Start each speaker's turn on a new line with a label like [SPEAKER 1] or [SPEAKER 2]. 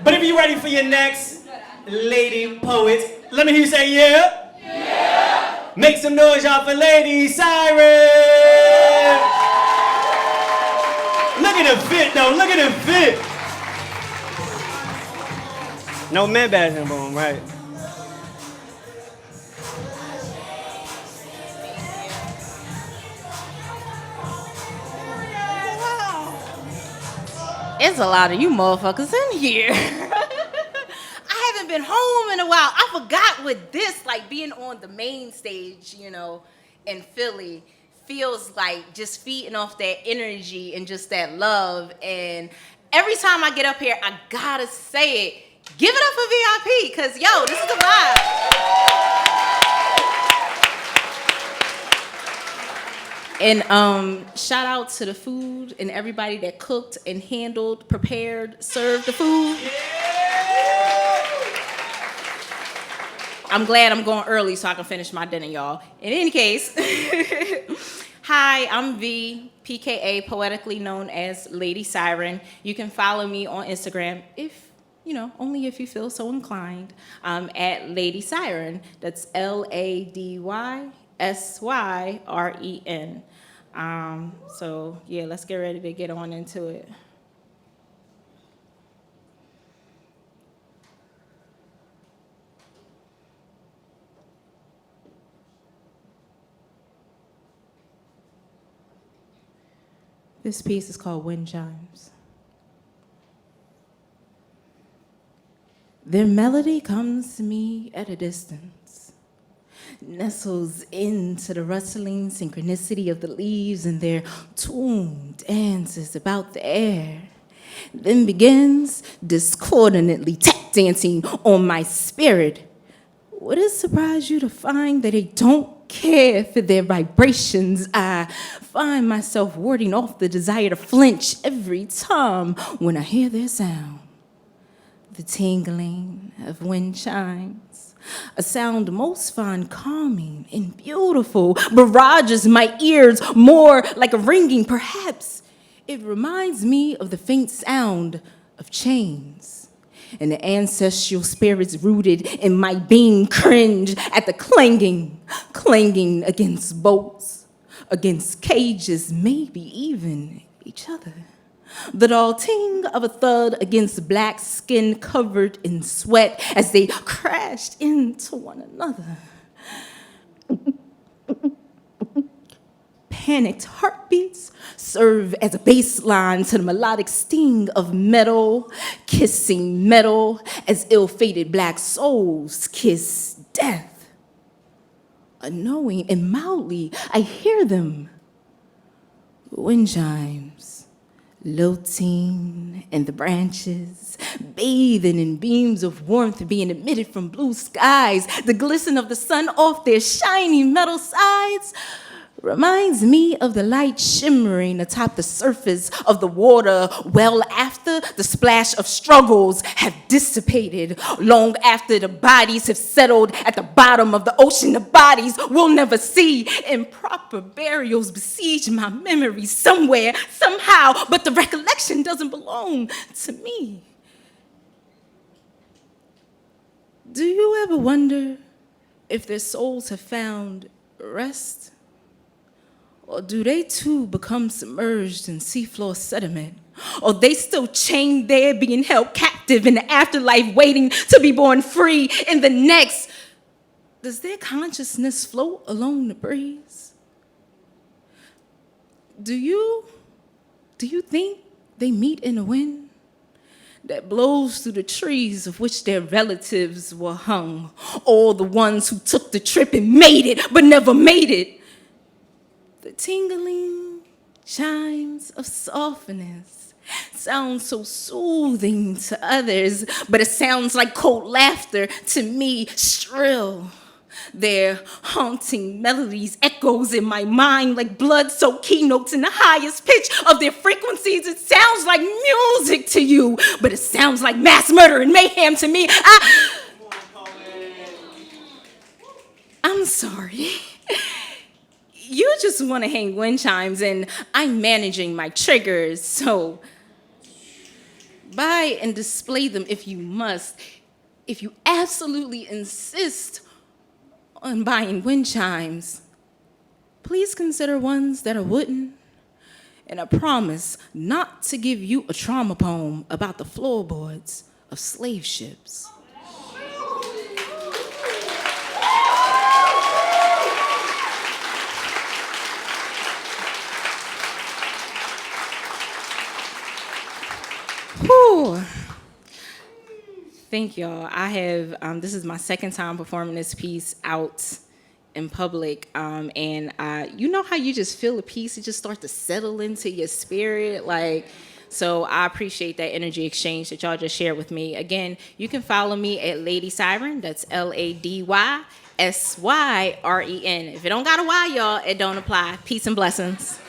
[SPEAKER 1] But if you're ready for your next lady poet, let me hear you say yeah. Yeah. Make some noise, y'all, for Lady Syren. Look at the fit, though. Look at the fit. No men bathroom boom, right?
[SPEAKER 2] It's a lot of you motherfuckers in here. I haven't been home in a while. I forgot what this, like being on the main stage, in Philly, feels like, just feeding off that energy and just that love. And every time I get up here, I gotta say it. Give it up for VIP, because, this is the vibe. And shout out to the food and everybody that cooked and handled, prepared, served the food. I'm glad I'm going early so I can finish my dinner, y'all. In any case, hi, I'm V, PKA, poetically known as Lady Syren. You can follow me on Instagram only if you feel so inclined, at Lady Syren. That's LADYSYREN. So yeah, let's get ready to get on into it. This piece is called Wind Chimes. Their melody comes to me at a distance, nestles into the rustling synchronicity of the leaves, and their tune dances about the air, then begins discordantly tap dancing on my spirit. Would it surprise you to find that they don't care for their vibrations? I find myself warding off the desire to flinch every time when I hear their sound. The tingling of wind chimes, a sound most find calming and beautiful, barrages my ears more like a ringing. Perhaps it reminds me of the faint sound of chains, and the ancestral spirits rooted in my being cringe at the clanging against bolts, against cages, maybe even each other. The dull ting of a thud against black skin covered in sweat as they crashed into one another. Panicked heartbeats serve as a baseline to the melodic sting of metal, kissing metal as ill-fated black souls kiss death. Unknowing and mildly, I hear them. Wind chimes, lilting in the branches, bathing in beams of warmth being emitted from blue skies. The glisten of the sun off their shiny metal sides reminds me of the light shimmering atop the surface of the water well after the splash of struggles have dissipated, long after the bodies have settled at the bottom of the ocean. The bodies we'll never see. Improper burials besiege my memory somewhere, somehow, but the recollection doesn't belong to me. Do you ever wonder if their souls have found rest? Or do they too become submerged in seafloor sediment? Or they still chained there, being held captive in the afterlife, waiting to be born free in the next? Does their consciousness float along the breeze? Do you think they meet in a wind that blows through the trees of which their relatives were hung? All the ones who took the trip and made it, but never made it. The tingling chimes of softness sound so soothing to others, but it sounds like cold laughter to me, shrill. Their haunting melodies echoes in my mind like blood-soaked keynotes in the highest pitch of their frequencies. It sounds like music to you, but it sounds like mass murder and mayhem to me. I'm sorry. You just want to hang wind chimes, and I'm managing my triggers, so Buy and display them if you must. If you absolutely insist on buying wind chimes, please consider ones that are wooden, and I promise not to give you a trauma poem about the floorboards of slave ships. Whew. Thank y'all. I have, this is my second time performing this piece out in public. And you know how you just feel a piece, it just starts to settle into your spirit? So I appreciate that energy exchange that y'all just shared with me. Again, you can follow me at Lady Syren. That's LadySyren. If it don't got a Y, y'all, it don't apply. Peace and blessings.